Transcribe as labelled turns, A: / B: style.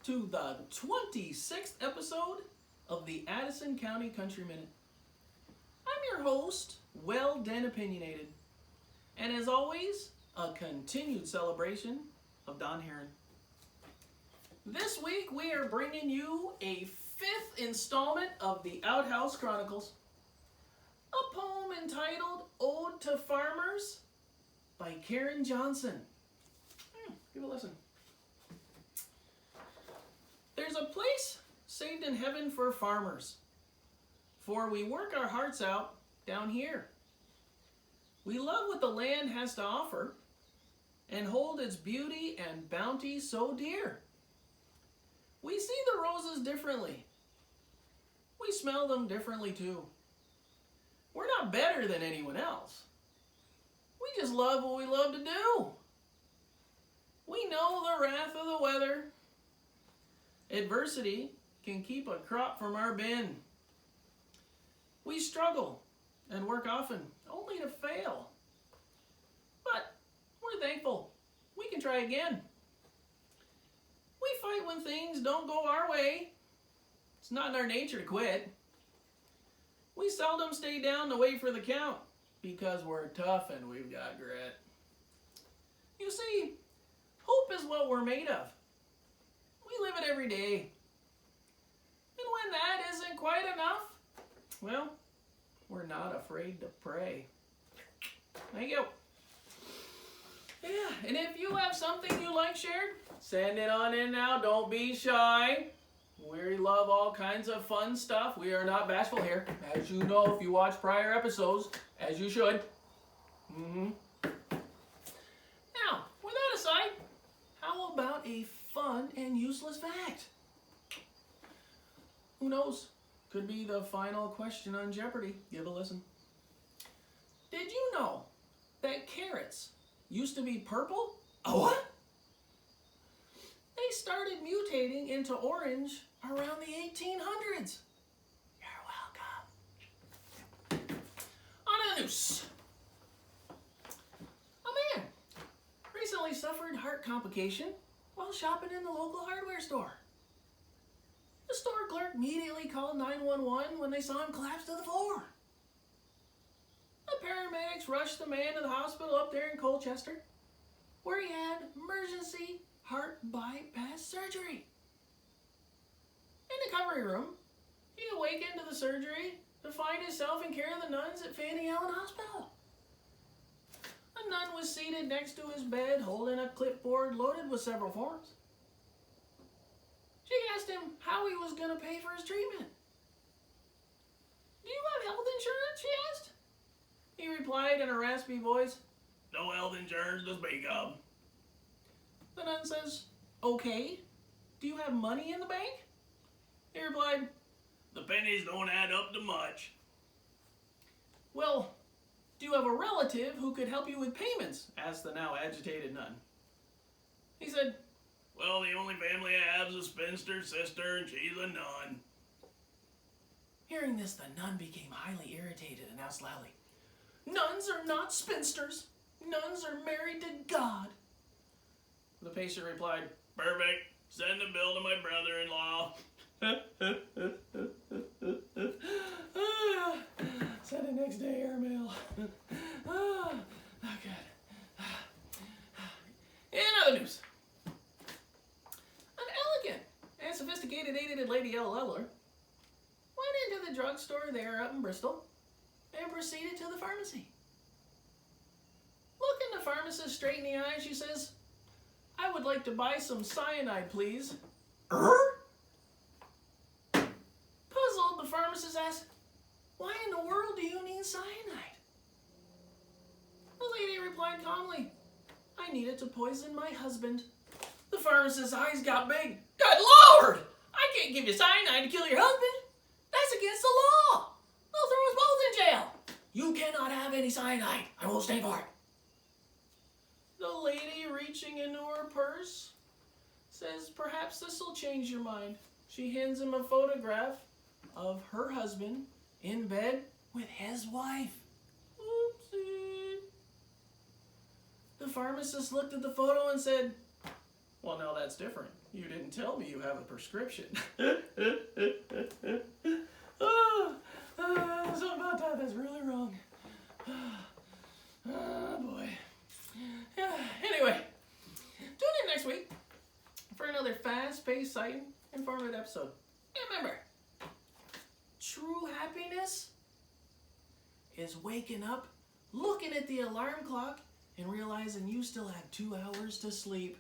A: to the 26th episode of the Addison County Country Minute. I'm your host, Well Den Opinionated, and as always, a continued celebration of Don Harron. This week we are bringing you a 5th installment of the Outhouse Chronicles, a poem entitled Ode to Farmers by Kathleen Johnson. Give a listen. There's a place saved in heaven for farmers, for we work our hearts out down here. We love what the land has to offer and hold its beauty and bounty so dear. We see the roses differently. We smell them differently too. We're not better than anyone else. We just love what we love to do. We know the wrath of the weather. Adversity can keep a crop from our bin. We struggle and work often, only to fail. But we're thankful. We can try again. We fight when things don't go our way. It's not in our nature to quit. We seldom stay down to wait for the count because we're tough and we've got grit. You see, hope is what we're made of. We live it every day. And when that isn't quite enough, well, we're not afraid to pray. Thank you. Yeah, and if you have something you like shared, send it on in now. Don't be shy. We love all kinds of fun stuff. We are not bashful here, as you know if you watch prior episodes, as you should. Now, with that aside, how about a fun and useless fact? Who knows? Could be the final question on Jeopardy. Give a listen. Did you know that carrots used to be purple? Oh, what? They started mutating into orange around the 1800s. You're welcome. On the news. A man recently suffered heart complication while shopping in the local hardware store. The store clerk immediately called 911 when they saw him collapse to the floor. The paramedics rushed the man to the hospital up there in Colchester, where he had emergency heart bypass surgery. In the recovery room, he awakened to the surgery to find himself in care of the nuns at Fanny Allen Hospital. A nun was seated next to his bed holding a clipboard loaded with several forms. She asked him how he was going to pay for his treatment. Do you have health insurance? She asked. He replied in a raspy voice, "No health insurance to speak of." The nun says, "Okay, do you have money in the bank?" He replied, "The pennies don't add up to much." "Well, do you have a relative who could help you with payments?" asked the now agitated nun. He said, "Well, the only family I have is a spinster sister, and she's a nun." Hearing this, the nun became highly irritated and asked loudly, "Nuns are not spinsters. Nuns are married to God." The patient replied, "Perfect. Send the bill to my brother-in-law." Send it next day, airmail. Not good. In other news, an elegant and sophisticated aided Lady L. Leveler went into the drugstore there up in Bristol and proceeded to the pharmacy. Looking the pharmacist straight in the eye, she says, "I would like to buy some cyanide, please." Puzzled, the pharmacist asked, "Why in the world do you need cyanide?" The lady replied calmly, "I need it to poison my husband." The pharmacist's eyes got big. "Good Lord! I can't give you cyanide to kill your husband. That's against the law. They'll throw us both in jail. You cannot have any cyanide. I won't stay for it." The lady, reaching into her purse, says, "Perhaps this will change your mind." She hands him a photograph of her husband in bed with his wife. Oopsie. The pharmacist looked at the photo and said, Well, now that's different. You didn't tell me you have a prescription. Something about that that's really wrong. Oh, boy. Anyway, tune in next week for another fast-paced, exciting, informative episode. And remember, true happiness is waking up, looking at the alarm clock, and realizing you still have 2 hours to sleep.